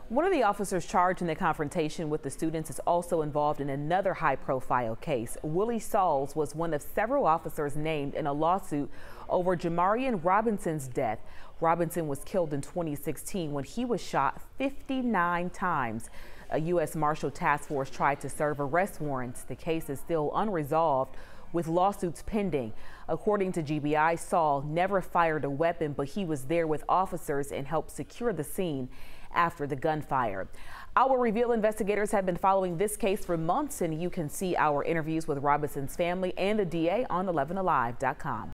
One of the officers charged in the confrontation with the students is also involved in another high-profile case. Willie Sauls was one of several officers named in a lawsuit over Jamarion Robinson's death. Robinson was killed in 2016 when he was shot 59 times. A US Marshal task force tried to serve arrest warrants. The case is still unresolved, with lawsuits pending. According to GBI, Saul never fired a weapon, but he was there with officers and helped secure the scene after the gunfire. Our Reveal investigators have been following this case for months, and you can see our interviews with Robinson's family and the DA on 11alive.com.